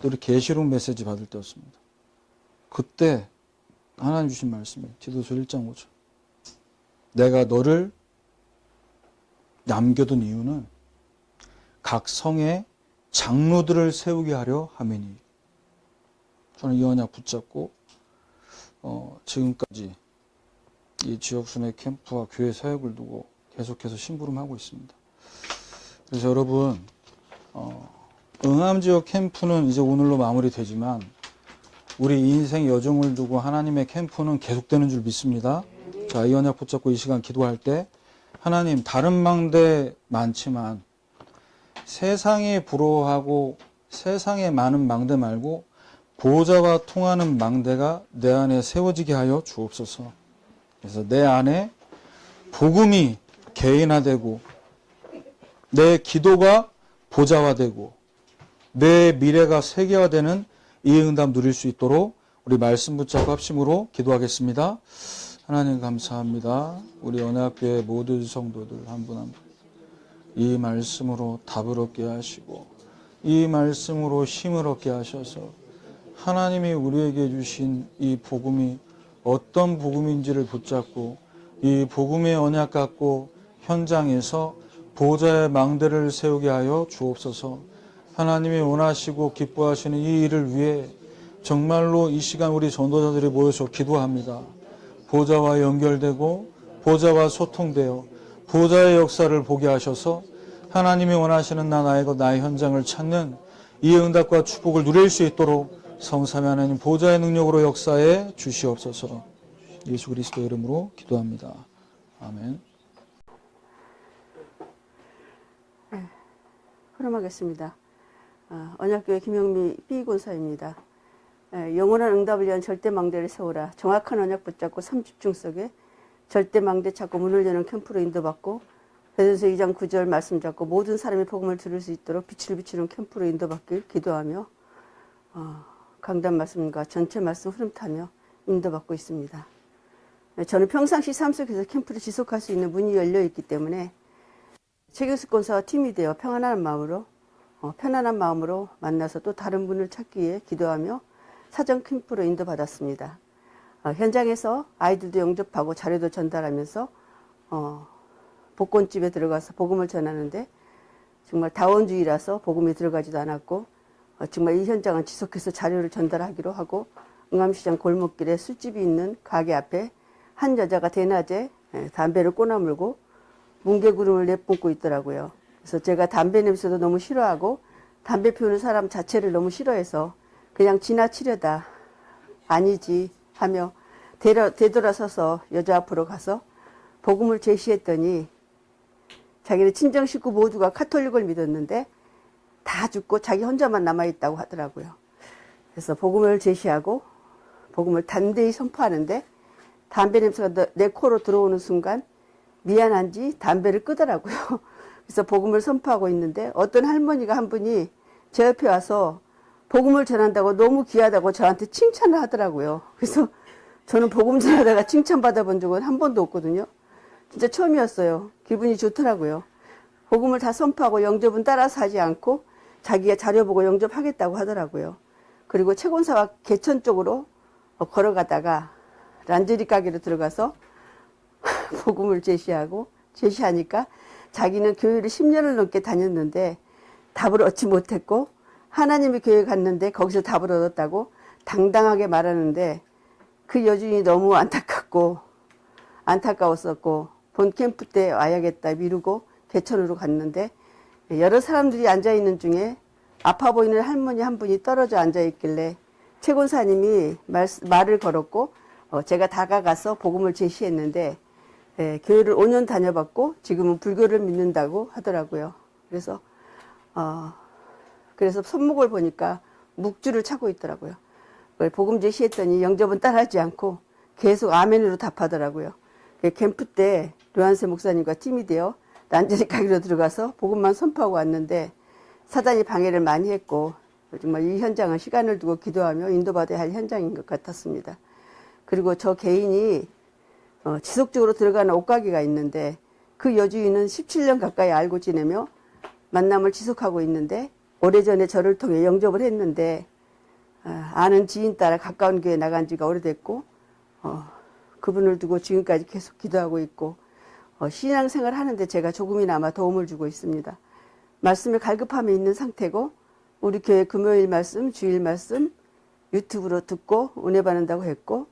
또 우리 계시록 메시지 받을 때였습니다. 그때 하나님 주신 말씀이 디도서 1장 5절. 내가 너를 남겨둔 이유는 각 성에 장로들을 세우게 하려 함이니. 저는 이 언약 붙잡고 지금까지 이 지역 순회 캠프와 교회 사역을 두고 계속해서 심부름하고 있습니다. 그래서 여러분, 응암지역 캠프는 이제 오늘로 마무리되지만 우리 인생 여정을 두고 하나님의 캠프는 계속되는 줄 믿습니다. 자, 이 언약 붙잡고 이 시간 기도할 때 하나님, 다른 망대 많지만 세상에 부러워하고 세상에 많은 망대 말고 보좌와 통하는 망대가 내 안에 세워지게 하여 주옵소서. 그래서 내 안에 복음이 개인화되고 내 기도가 보좌화되고 내 미래가 세계화되는 이 응답 누릴 수 있도록 우리 말씀 붙잡고 합심으로 기도하겠습니다. 하나님 감사합니다. 우리 언약교회 모든 성도들 한 분 한 분 이 말씀으로 답을 얻게 하시고 이 말씀으로 힘을 얻게 하셔서 하나님이 우리에게 주신 이 복음이 어떤 복음인지를 붙잡고 이 복음의 언약 갖고 현장에서 보좌의 망대를 세우게 하여 주옵소서. 하나님이 원하시고 기뻐하시는 이 일을 위해 정말로 이 시간 우리 전도자들이 모여서 기도합니다. 보좌와 연결되고 보좌와 소통되어 보좌의 역사를 보게 하셔서 하나님이 원하시는 나의 것 나의 현장을 찾는 이 응답과 축복을 누릴 수 있도록 성삼위 하나님 보좌의 능력으로 역사해 주시옵소서. 예수 그리스도 이름으로 기도합니다. 아멘. 헌음하겠습니다. 언약교회 김영미 B권사입니다. 영원한 응답을 위한 절대망대를 세우라. 정확한 언약 붙잡고 3집중 속에 절대망대 찾고 문을 여는 캠프로 인도받고 베드로서 2장 9절 말씀 잡고 모든 사람이 복음을 들을 수 있도록 빛을 비추는 캠프로 인도받길 기도하며 강단 말씀과 전체 말씀 흐름 타며 인도받고 있습니다. 저는 평상시 삶 속에서 캠프를 지속할 수 있는 문이 열려 있기 때문에 최경숙 권사와 팀이 되어 편안한 마음으로 만나서 또 다른 분을 찾기 위해 기도하며 사전 캠프로 인도받았습니다. 현장에서 아이들도 영접하고 자료도 전달하면서 복권집에 들어가서 복음을 전하는데 정말 다원주의라서 복음이 들어가지도 않았고 정말 이 현장은 지속해서 자료를 전달하기로 하고 응암시장 골목길에 술집이 있는 가게 앞에 한 여자가 대낮에 담배를 꼬나물고 뭉게구름을 내뿜고 있더라고요. 그래서 제가 담배 냄새도 너무 싫어하고 담배 피우는 사람 자체를 너무 싫어해서 그냥 지나치려다 아니지 하며 되돌아서서 여자 앞으로 가서 복음을 제시했더니 자기네 친정 식구 모두가 카톨릭을 믿었는데 다 죽고 자기 혼자만 남아있다고 하더라고요. 그래서 복음을 제시하고 복음을 단대히 선포하는데 담배 냄새가 내 코로 들어오는 순간 미안한지 담배를 끄더라고요. 그래서 복음을 선포하고 있는데 어떤 할머니가 한 분이 제 옆에 와서 복음을 전한다고 너무 귀하다고 저한테 칭찬을 하더라고요. 그래서 저는 복음 전하다가 칭찬받아 본 적은 한 번도 없거든요. 진짜 처음이었어요. 기분이 좋더라고요. 복음을 다 선포하고 영접은 따라서 하지 않고 자기가 자료 보고 영접하겠다고 하더라고요. 그리고 최권사와 개천 쪽으로 걸어가다가 란제리 가게로 들어가서 복음을 제시하니까 자기는 교회를 10년을 넘게 다녔는데 답을 얻지 못했고 하나님의 교회에 갔는데 거기서 답을 얻었다고 당당하게 말하는데 그 여주인이 너무 안타까웠었고 본 캠프 때 와야겠다 미루고 개천으로 갔는데 여러 사람들이 앉아있는 중에 아파 보이는 할머니 한 분이 떨어져 앉아있길래 최 권사님이 말을 걸었고 제가 다가가서 복음을 제시했는데 교회를 5년 다녀봤고 지금은 불교를 믿는다고 하더라고요. 그래서 손목을 보니까 묵주를 차고 있더라고요. 복음 제시했더니 영접은 따라하지 않고 계속 아멘으로 답하더라고요. 캠프 때 류한세 목사님과 팀이 되어 란제리 가게로 들어가서 복음만 선포하고 왔는데 사단이 방해를 많이 했고 정말 이 현장은 시간을 두고 기도하며 인도받아야 할 현장인 것 같았습니다. 그리고 저 개인이 지속적으로 들어가는 옷가게가 있는데 그 여주인은 17년 가까이 알고 지내며 만남을 지속하고 있는데 오래전에 저를 통해 영접을 했는데 아는 지인 따라 가까운 교회에 나간 지가 오래됐고 그분을 두고 지금까지 계속 기도하고 있고 신앙생활 하는데 제가 조금이나마 도움을 주고 있습니다. 말씀에 갈급함이 있는 상태고 우리 교회 금요일 말씀, 주일 말씀 유튜브로 듣고 은혜 받는다고 했고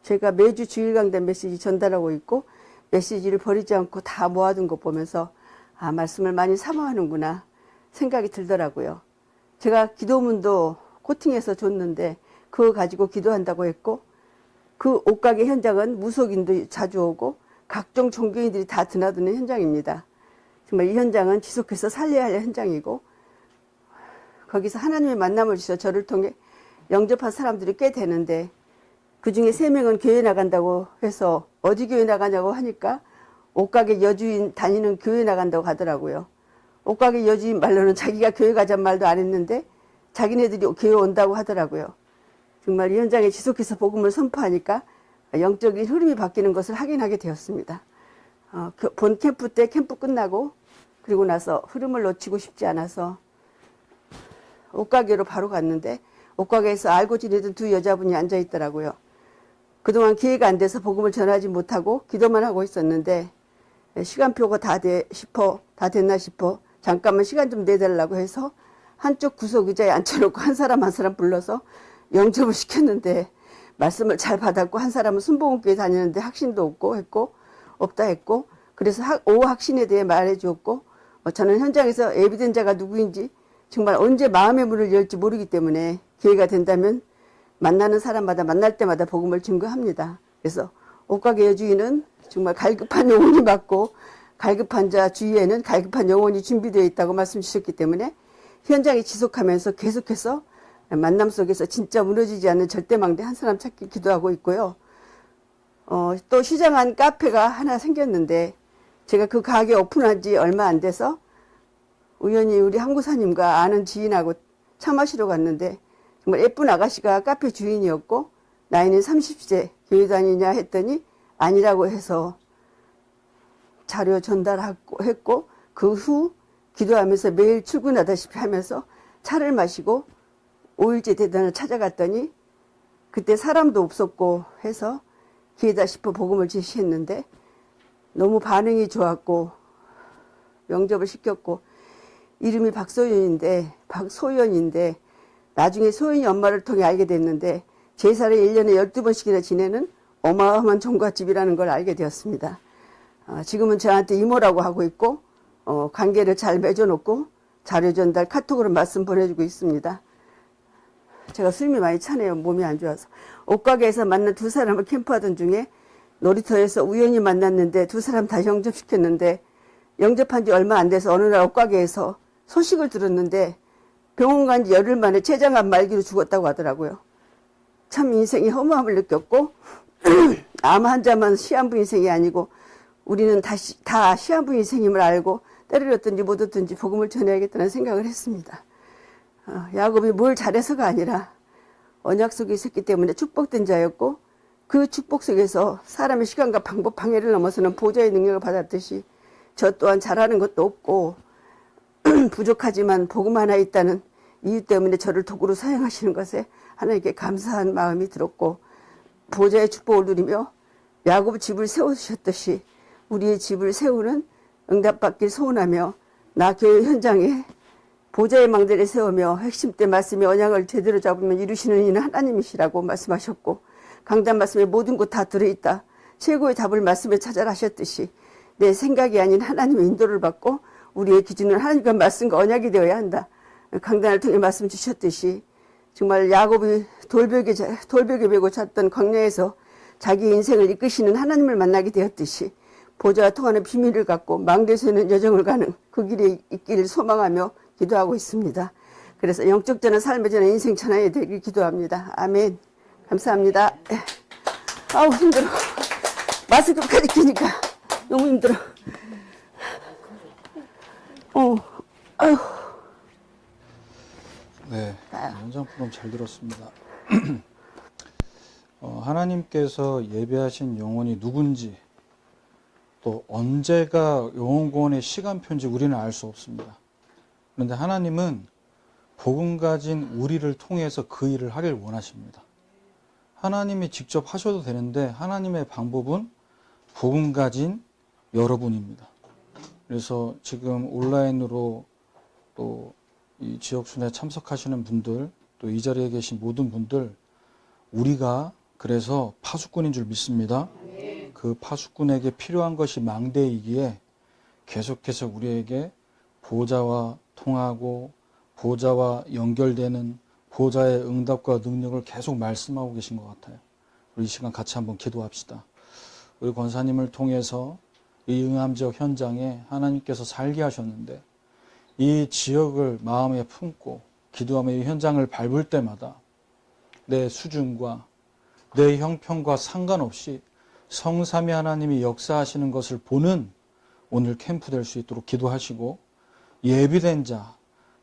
제가 매주 주일 강단 메시지 전달하고 있고 메시지를 버리지 않고 다 모아둔 거 보면서 말씀을 많이 사모하는구나 생각이 들더라고요. 제가 기도문도 코팅해서 줬는데 그거 가지고 기도한다고 했고 그 옷가게 현장은 무속인도 자주 오고 각종 종교인들이 다 드나드는 현장입니다. 정말 이 현장은 지속해서 살려야 할 현장이고 거기서 하나님의 만남을 주셔서 저를 통해 영접한 사람들이 꽤 되는데 그중에 3명은 교회 나간다고 해서 어디 교회 나가냐고 하니까 옷가게 여주인 다니는 교회 나간다고 하더라고요. 옷가게 여주인 말로는 자기가 교회 가잔 말도 안 했는데 자기네들이 교회 온다고 하더라고요. 정말 이 현장에 지속해서 복음을 선포하니까 영적인 흐름이 바뀌는 것을 확인하게 되었습니다. 본 캠프 때 캠프 끝나고 그리고 나서 흐름을 놓치고 싶지 않아서 옷가게로 바로 갔는데 옷가게에서 알고 지내던 2 여자분이 앉아 있더라고요. 그동안 기회가 안 돼서 복음을 전하지 못하고 기도만 하고 있었는데 시간표가 다 됐나 싶어 잠깐만 시간 좀 내달라고 해서 한쪽 구석 의자에 앉혀놓고 한 사람 불러서 영접을 시켰는데 말씀을 잘 받았고 한 사람은 순복음교회 다니는데 확신도 없다 했고 그래서 오후 확신에 대해 말해 주었고 저는 현장에서 예비된 자가 누구인지 정말 언제 마음의 문을 열지 모르기 때문에 기회가 된다면 만나는 사람마다 만날 때마다 복음을 증거합니다. 그래서 옷가게 여주인은 정말 갈급한 영혼이 맞고 갈급한 자 주위에는 갈급한 영혼이 준비되어 있다고 말씀 주셨기 때문에 현장이 지속하면서 계속해서 만남 속에서 진짜 무너지지 않는 절대망대 한 사람 찾기 기도하고 있고요. 또 시장 안 카페가 하나 생겼는데 제가 그 가게 오픈한 지 얼마 안 돼서 우연히 우리 한구사님과 아는 지인하고 차 마시러 갔는데 정말 예쁜 아가씨가 카페 주인이었고 나이는 30세 교회 다니냐 했더니 아니라고 해서 자료 전달했고 그 후 기도하면서 매일 출근하다시피 하면서 차를 마시고 5일째 대단을 찾아갔더니 그때 사람도 없었고 해서 기회다 싶어 복음을 제시했는데 너무 반응이 좋았고 영접을 시켰고 이름이 박소연인데 나중에 소연이 엄마를 통해 알게 됐는데 제사를 1년에 12번씩이나 지내는 어마어마한 종갓집이라는 걸 알게 되었습니다. 지금은 저한테 이모라고 하고 있고 관계를 잘 맺어놓고 자료 전달 카톡으로 말씀 보내주고 있습니다. 제가 숨이 많이 차네요. 몸이 안 좋아서. 옷가게에서 만난 2 사람을 캠프하던 중에 놀이터에서 우연히 만났는데 2 사람 다 영접시켰는데 영접한 지 얼마 안 돼서 어느 날 옷가게에서 소식을 들었는데 병원 간 지 열흘 만에 췌장암 말기로 죽었다고 하더라고요. 참 인생이 허무함을 느꼈고 암 환자만 시한부 인생이 아니고 우리는 다 시한부 인생임을 알고 때려렸든지 못 얻든지 복음을 전해야겠다는 생각을 했습니다. 야곱이 뭘 잘해서가 아니라 언약 속에 있었기 때문에 축복된 자였고 그 축복 속에서 사람의 시간과 방법 방해를 넘어서는 보좌의 능력을 받았듯이 저 또한 잘하는 것도 없고 부족하지만 복음 하나 있다는 이유 때문에 저를 도구로 사용하시는 것에 하나님께 감사한 마음이 들었고 보좌의 축복을 누리며 야곱 집을 세우셨듯이 우리의 집을 세우는 응답받길 소원하며 나 교회 현장에 보좌의 망대를 세우며 핵심 때 말씀의 언약을 제대로 잡으면 이루시는 이는 하나님이시라고 말씀하셨고 강단 말씀에 모든 것 다 들어있다. 최고의 답을 말씀에 찾아라 하셨듯이 내 생각이 아닌 하나님의 인도를 받고 우리의 기준은 하나님과 말씀과 언약이 되어야 한다. 강단을 통해 말씀 주셨듯이 정말 야곱이 돌벽에 베고 잤던 광야에서 자기 인생을 이끄시는 하나님을 만나게 되었듯이 보좌와 통하는 비밀을 갖고 망대에서는 여정을 가는 그 길에 있기를 소망하며 기도하고 있습니다. 그래서 영적전은 삶의 전에 인생 천하에 되길 기도합니다. 아멘. 감사합니다. 아우 힘들어. 마스크까지 끼니까 너무 힘들어. 아유. 네, 현장 프로그램 잘 들었습니다. 하나님께서 예배하신 영혼이 누군지 또 언제가 영혼구원의 시간표인지 우리는 알 수 없습니다. 그런데 하나님은 복음 가진 우리를 통해서 그 일을 하길 원하십니다. 하나님이 직접 하셔도 되는데 하나님의 방법은 복음 가진 여러분입니다. 그래서 지금 온라인으로 또 이 지역순회 참석하시는 분들, 또 이 자리에 계신 모든 분들, 우리가 그래서 파수꾼인 줄 믿습니다. 그 파수꾼에게 필요한 것이 망대이기에 계속해서 우리에게 보좌와 통하고 보좌와 연결되는 보좌의 응답과 능력을 계속 말씀하고 계신 것 같아요. 우리 이 시간 같이 한번 기도합시다. 우리 권사님을 통해서 이 응암 지역 현장에 하나님께서 살게 하셨는데 이 지역을 마음에 품고 기도하며 이 현장을 밟을 때마다 내 수준과 내 형편과 상관없이 성삼위 하나님이 역사하시는 것을 보는 오늘 캠프 될 수 있도록 기도하시고 예비된 자,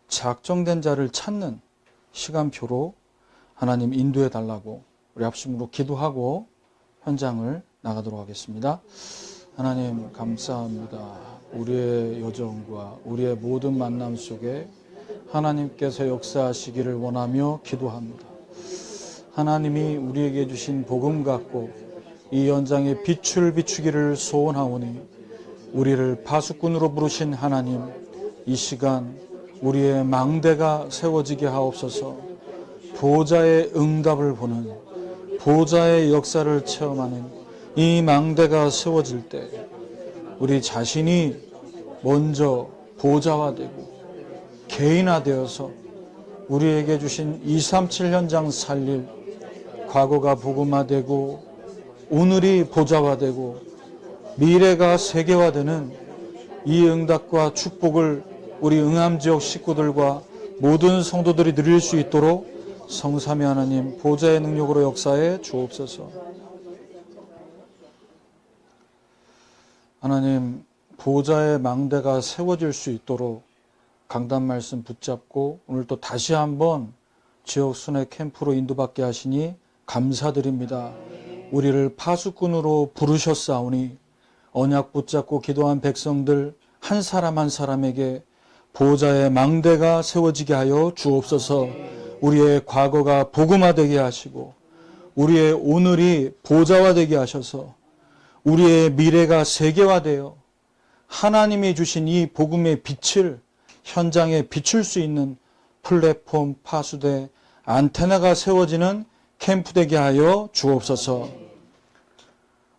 작정된 자를 찾는 시간표로 하나님 인도해 달라고 우리 합심으로 기도하고 현장을 나가도록 하겠습니다. 하나님 감사합니다. 우리의 여정과 우리의 모든 만남 속에 하나님께서 역사하시기를 원하며 기도합니다. 하나님이 우리에게 주신 복음 갖고 이 현장에 빛을 비추기를 소원하오니 우리를 파수꾼으로 부르신 하나님, 이 시간 우리의 망대가 세워지게 하옵소서. 보좌의 응답을 보는, 보좌의 역사를 체험하는 이 망대가 세워질 때 우리 자신이 먼저 보좌화되고 개인화되어서 우리에게 주신 237 현장 살릴 과거가 복음화되고 오늘이 보좌화되고 미래가 세계화되는 이 응답과 축복을 우리 응암지역 식구들과 모든 성도들이 누릴 수 있도록 성삼위 하나님 보좌의 능력으로 역사해 주옵소서. 하나님 보좌의 망대가 세워질 수 있도록 강단 말씀 붙잡고 오늘 또 다시 한번 지역 순회 캠프로 인도받게 하시니 감사드립니다. 우리를 파수꾼으로 부르셨사오니 언약 붙잡고 기도한 백성들 한 사람 한 사람에게 보좌의 망대가 세워지게 하여 주옵소서. 우리의 과거가 복음화되게 하시고 우리의 오늘이 보좌화되게 하셔서 우리의 미래가 세계화되어 하나님이 주신 이 복음의 빛을 현장에 비출 수 있는 플랫폼, 파수대, 안테나가 세워지는 캠프 되게 하여 주옵소서.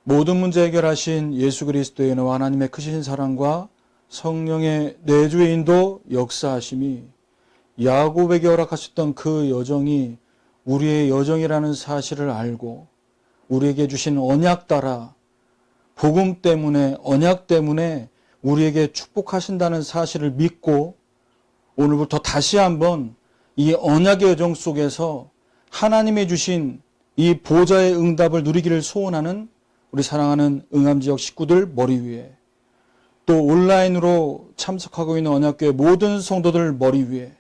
모든 문제 해결하신 예수 그리스도의 은혜와 하나님의 크신 사랑과 성령의 내주의 인도 역사하심이 야곱에게 허락하셨던 그 여정이 우리의 여정이라는 사실을 알고 우리에게 주신 언약 따라 복음 때문에 언약 때문에 우리에게 축복하신다는 사실을 믿고 오늘부터 다시 한번 이 언약의 여정 속에서 하나님이 주신 이 보좌의 응답을 누리기를 소원하는 우리 사랑하는 응암지역 식구들 머리 위에 또 온라인으로 참석하고 있는 언약교회 모든 성도들 머리 위에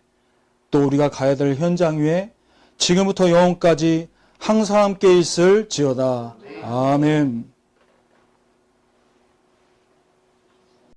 또 우리가 가야 될 현장 위에 지금부터 영원까지 항상 함께 있을지어다. 아멘.